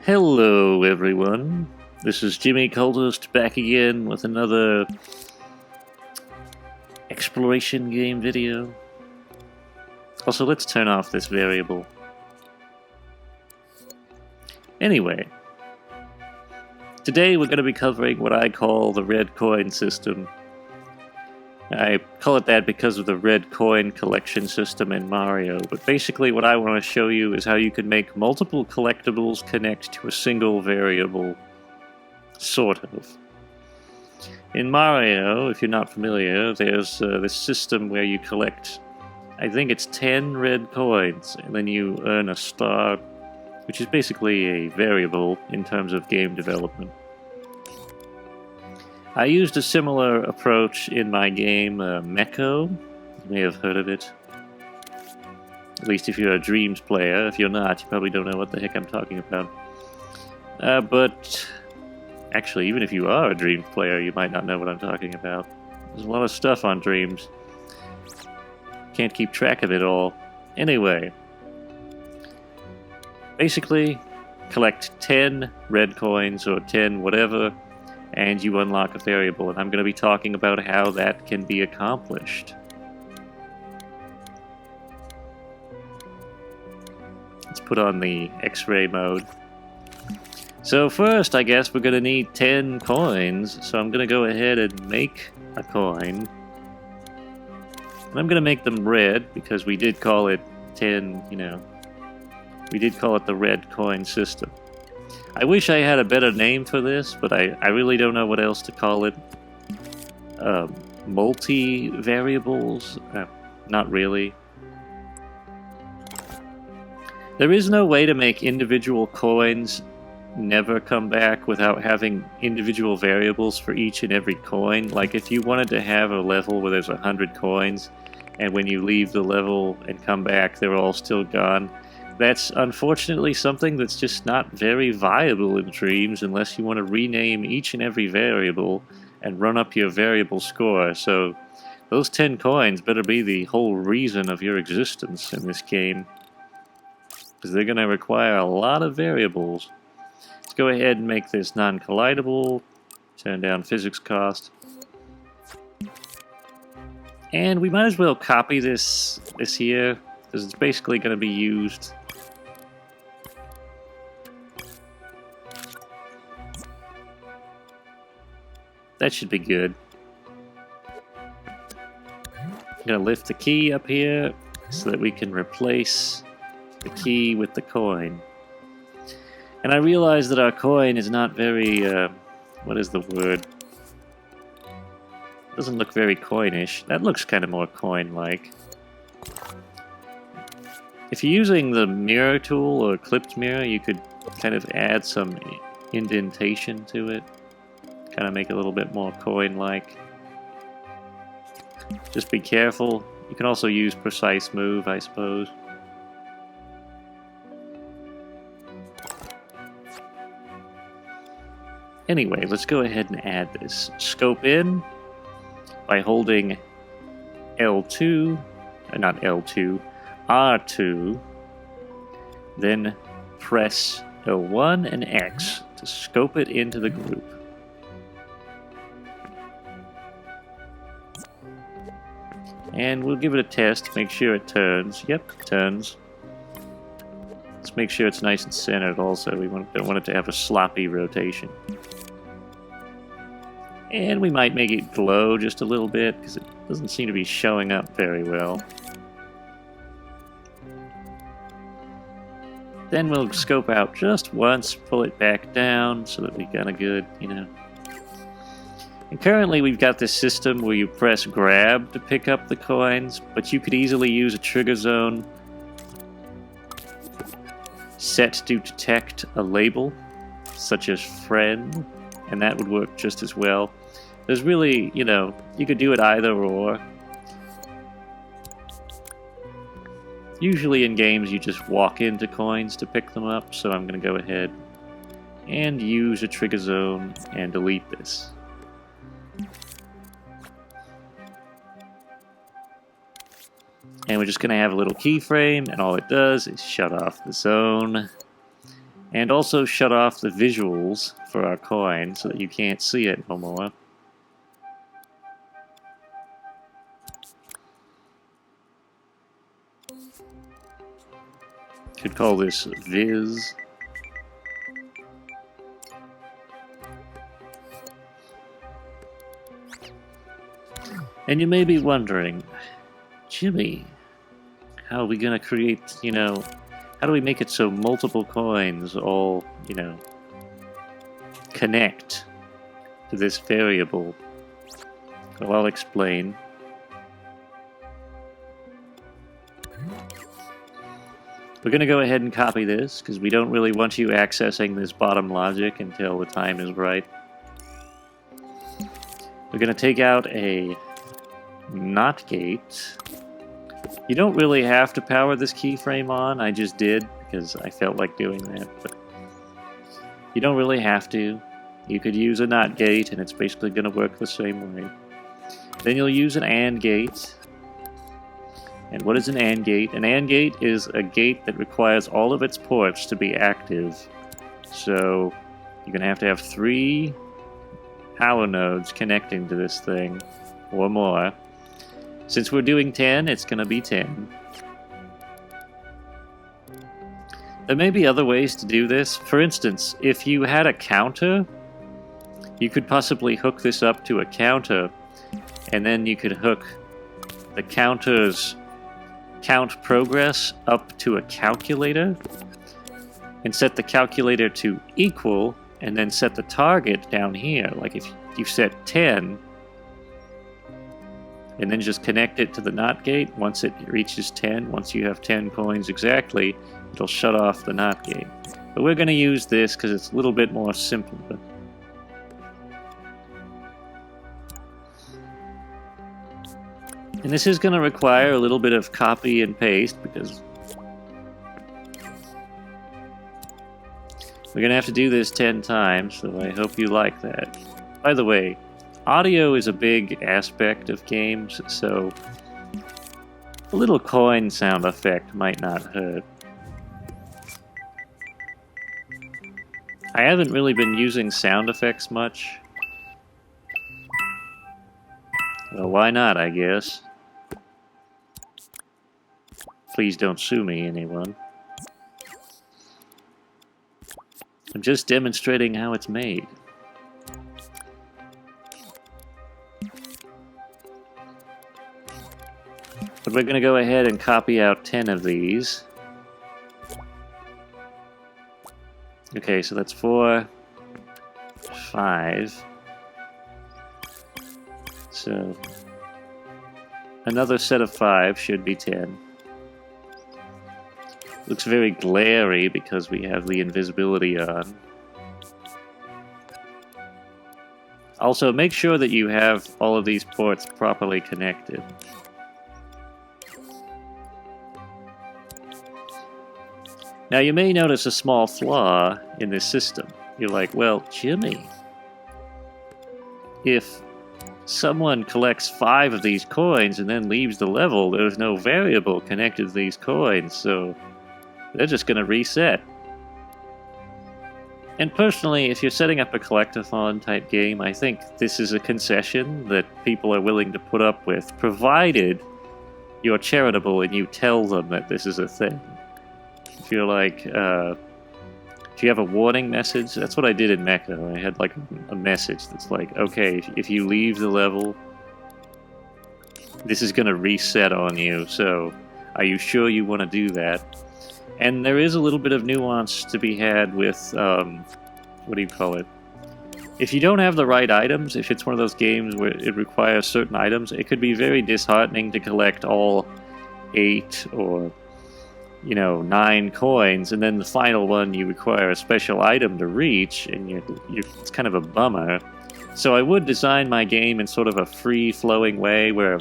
Hello everyone, this is Jimmy Cultist back again with another exploration game video. Also, let's turn off this variable. Anyway, today we're going to be covering what I call the red coin system. I call it that because of the red coin collection system in Mario, but basically what I want to show you is how you can make multiple collectibles connect to a single variable. Sort of. In Mario, if you're not familiar, there's this system where you collect, I think it's 10 red coins, and then you earn a star, which is basically a variable in terms of game development. I used a similar approach in my game, Meko. You may have heard of it. At least if you're a Dreams player. If you're not, you probably don't know what the heck I'm talking about. But actually, even if you are a Dreams player, you might not know what I'm talking about. There's a lot of stuff on Dreams. Can't keep track of it all. Anyway, basically, collect 10 red coins or 10 whatever, and you unlock a variable, and I'm going to be talking about how that can be accomplished. Let's put on the X-ray mode. So first, I guess we're going to need 10 coins, so I'm going to go ahead and make a coin. And I'm going to make them red, because we did call it 10, we did call it the red coin system. I wish I had a better name for this, but I really don't know what else to call it. Multi-variables? Not really. There is no way to make individual coins never come back without having individual variables for each and every coin. Like if you wanted to have a level where there's 100 coins, and when you leave the level and come back, they're all still gone. That's unfortunately something that's just not very viable in Dreams unless you want to rename each and every variable and run up your variable score. So those 10 coins better be the whole reason of your existence in this game, because they're going to require a lot of variables. Let's go ahead and make this non-collidable, turn down physics cost. And we might as well copy this here, because it's basically going to be used. That should be good. I'm going to lift the key up here so that we can replace the key with the coin. And I realize that our coin is not very, what is the word? Doesn't look very coinish. That looks kind of more coin-like. If you're using the mirror tool or clipped mirror, you could kind of add some indentation to it. Kind of make it a little bit more coin-like. Just be careful. You can also use precise move, I suppose. Anyway, let's go ahead and add this. Scope in by holding L2, not L2, R2, then press L1 and X to scope it into the group. And we'll give it a test, make sure it turns. Yep, it turns. Let's make sure it's nice and centered also. We don't want it to have a sloppy rotation. And we might make it glow just a little bit, because it doesn't seem to be showing up very well. Then we'll scope out just once, pull it back down so that we got a good, And currently we've got this system where you press grab to pick up the coins, but you could easily use a trigger zone set to detect a label, such as friend, and that would work just as well. There's really, you could do it either or. Usually in games you just walk into coins to pick them up, so I'm going to go ahead and use a trigger zone and delete this. And we're just going to have a little keyframe, and all it does is shut off the zone. And also shut off the visuals for our coin so that you can't see it no more. Could call this Viz. And you may be wondering, Jimmy, how are we gonna create, you know, how do we make it so multiple coins all, you know, connect to this variable? Well, I'll explain. We're going to go ahead and copy this, because we don't really want you accessing this bottom logic until the time is right. We're going to take out a NOT gate. You don't really have to power this keyframe on, I just did, because I felt like doing that. But you don't really have to. You could use a NOT gate, and it's basically going to work the same way. Then you'll use an AND gate. And what is an AND gate? An AND gate is a gate that requires all of its ports to be active. So you're going to have 3 power nodes connecting to this thing, or more. Since we're doing 10, it's going to be 10. There may be other ways to do this. For instance, if you had a counter, you could possibly hook this up to a counter, and then you could hook the counter's count progress up to a calculator, and set the calculator to equal, and then set the target down here. Like if you set 10, and then just connect it to the NOT gate. Once it reaches 10, once you have 10 coins exactly, it'll shut off the NOT gate. But we're going to use this because it's a little bit more simple. And this is going to require a little bit of copy and paste, because we're going to have to do this 10 times, so I hope you like that. By the way, audio is a big aspect of games, so a little coin sound effect might not hurt. I haven't really been using sound effects much. Well, why not, I guess. Please don't sue me, anyone. I'm just demonstrating how it's made. But we're going to go ahead and copy out 10 of these. Okay, so that's 4, 5. So another set of 5 should be 10. Looks very glary because we have the invisibility on. Also, make sure that you have all of these ports properly connected. Now, you may notice a small flaw in this system. You're like, well, Jimmy, if someone collects 5 of these coins and then leaves the level, there's no variable connected to these coins, so they're just going to reset. And personally, if you're setting up a collectathon type game, I think this is a concession that people are willing to put up with, provided you're charitable and you tell them that this is a thing. If you're like, if you have a warning message, that's what I did in Mecca. I had like a message that's like, okay, if you leave the level, this is going to reset on you, so are you sure you want to do that? And there is a little bit of nuance to be had with, what do you call it? If you don't have the right items, if it's one of those games where it requires certain items, it could be very disheartening to collect all 8 or 9 coins, and then the final one you require a special item to reach, and it's kind of a bummer. So I would design my game in sort of a free-flowing way, where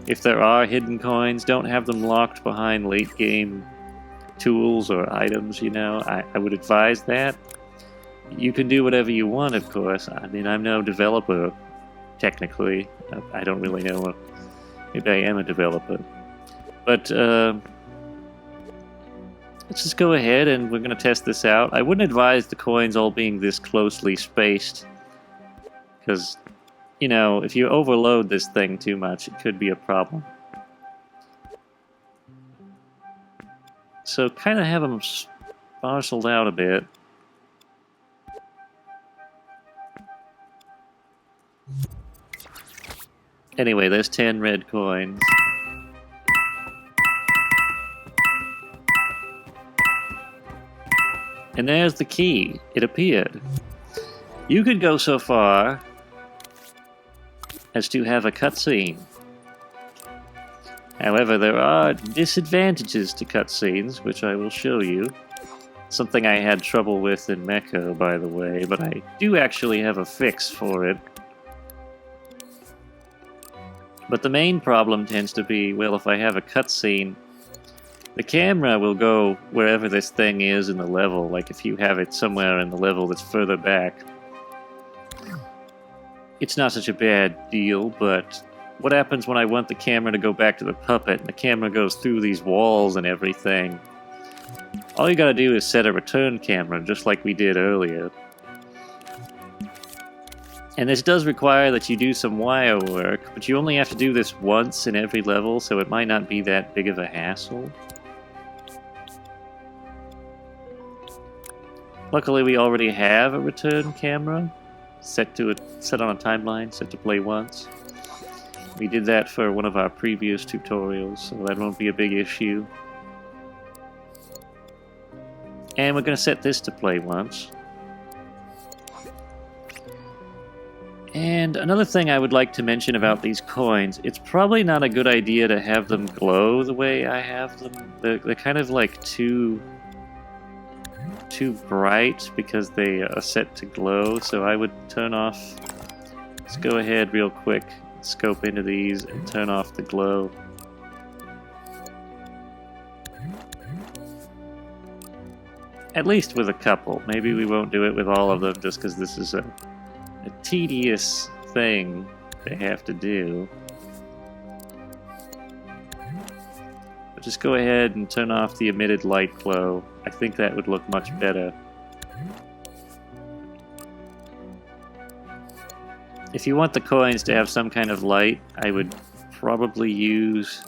if there are hidden coins, don't have them locked behind late-game tools or items, I would advise that. You can do whatever you want, of course. I mean, I'm no developer, technically. I don't really know. Maybe I am a developer. But, let's just go ahead and we're going to test this out. I wouldn't advise the coins all being this closely spaced, because, you know, if you overload this thing too much, it could be a problem. So kind of have them parceled out a bit. Anyway, there's 10 red coins. And there's the key. It appeared. You could go so far as to have a cutscene. However, there are disadvantages to cutscenes, which I will show you. Something I had trouble with in Mecha, by the way, but I do actually have a fix for it. But the main problem tends to be, well, if I have a cutscene, the camera will go wherever this thing is in the level. Like if you have it somewhere in the level that's further back. It's not such a bad deal, but what happens when I want the camera to go back to the puppet and the camera goes through these walls and everything? All you gotta do is set a return camera, just like we did earlier. And this does require that you do some wire work, but you only have to do this once in every level, so it might not be that big of a hassle. Luckily, we already have a return camera set on a timeline, set to play once. We did that for one of our previous tutorials, so that won't be a big issue. And we're going to set this to play once. And another thing I would like to mention about these coins, it's probably not a good idea to have them glow the way I have them. They're kind of like too bright because they are set to glow, so I would turn off. Let's go ahead real quick, scope into these and turn off the glow. At least with a couple. Maybe we won't do it with all of them just because this is a tedious thing they have to do. But just go ahead and turn off the emitted light glow. I think that would look much better. If you want the coins to have some kind of light, I would probably use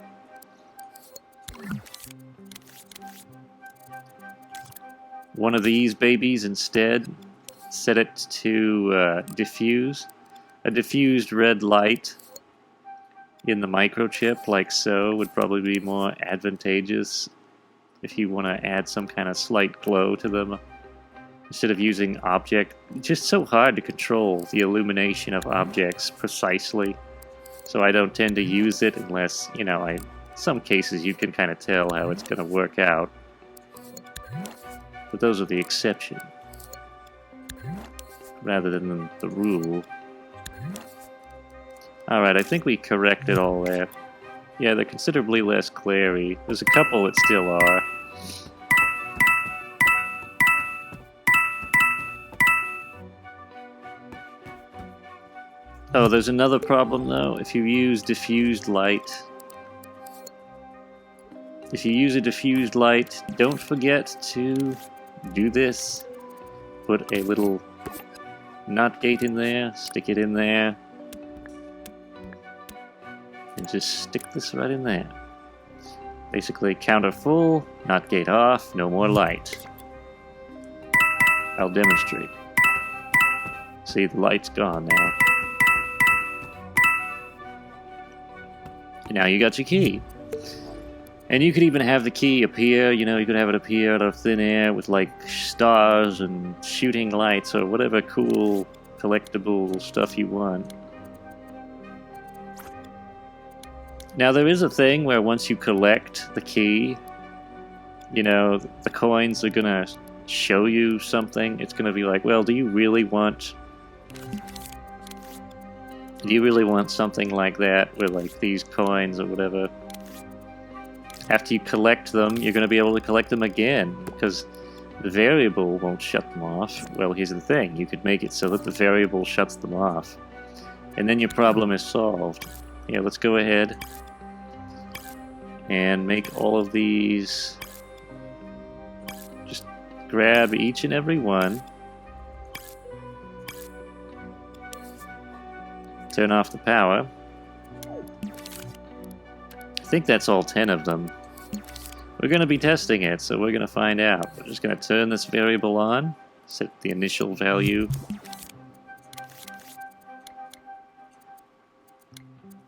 one of these babies instead. Set it to diffuse. A diffused red light in the microchip, like so, would probably be more advantageous if you want to add some kind of slight glow to them. Instead of using object, it's just so hard to control the illumination of objects precisely. So I don't tend to use it unless, you know, in some cases you can kind of tell how it's going to work out. But those are the exception, rather than the rule. Alright, I think we corrected all that. Yeah, they're considerably less glary. There's a couple that still are. Oh, there's another problem though. If you use diffused light, don't forget to do this. Put a little NOT gate in there, stick it in there, and just stick this right in there. Basically, counter full, NOT gate off, no more light. I'll demonstrate. See, the light's gone now. And now you got your key. And you could even have the key appear, you know, you could have it appear out of thin air with like stars and shooting lights or whatever cool collectible stuff you want. Now there is a thing where once you collect the key, you know, the coins are gonna show you something. It's gonna be like, well, do you really want something like that, where like these coins or whatever? After you collect them, you're going to be able to collect them again, because the variable won't shut them off. Well, here's the thing. You could make it so that the variable shuts them off. And then your problem is solved. Yeah, let's go ahead and make all of these grab each and every one. Turn off the power. I think that's all 10 of them. We're going to be testing it, so we're going to find out. We're just going to turn this variable on, set the initial value.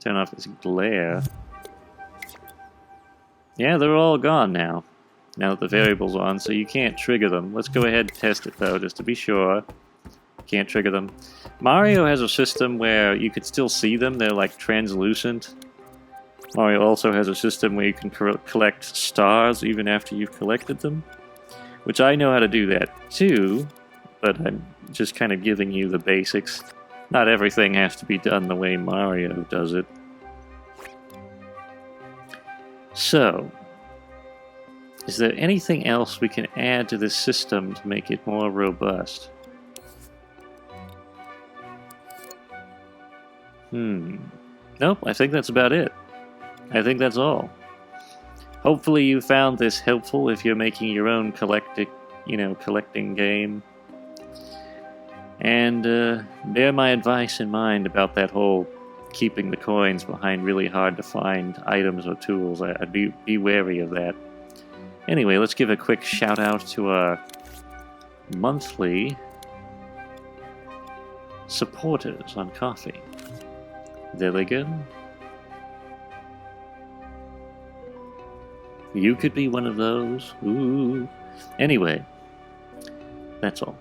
Turn off this glare. Yeah, they're all gone now. Now that the variable's on, so you can't trigger them. Let's go ahead and test it though, just to be sure. Can't trigger them. Mario has a system where you could still see them. They're like translucent. Mario also has a system where you can collect stars even after you've collected them. Which I know how to do that too, but I'm just kind of giving you the basics. Not everything has to be done the way Mario does it. So, is there anything else we can add to this system to make it more robust? Nope, I think that's about it. I think that's all. Hopefully you found this helpful if you're making your own collecting game. And bear my advice in mind about that whole keeping the coins behind really hard to find items or tools. I'd be wary of that. Anyway, let's give a quick shout out to our monthly supporters on Coffee. There they go. You could be one of those. Ooh. Anyway, that's all.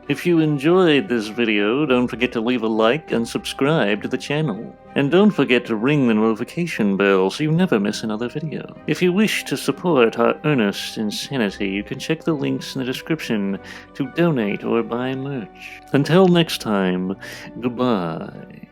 If you enjoyed this video, don't forget to leave a like and subscribe to the channel. And don't forget to ring the notification bell so you never miss another video. If you wish to support our earnest insanity, you can check the links in the description to donate or buy merch. Until next time, goodbye.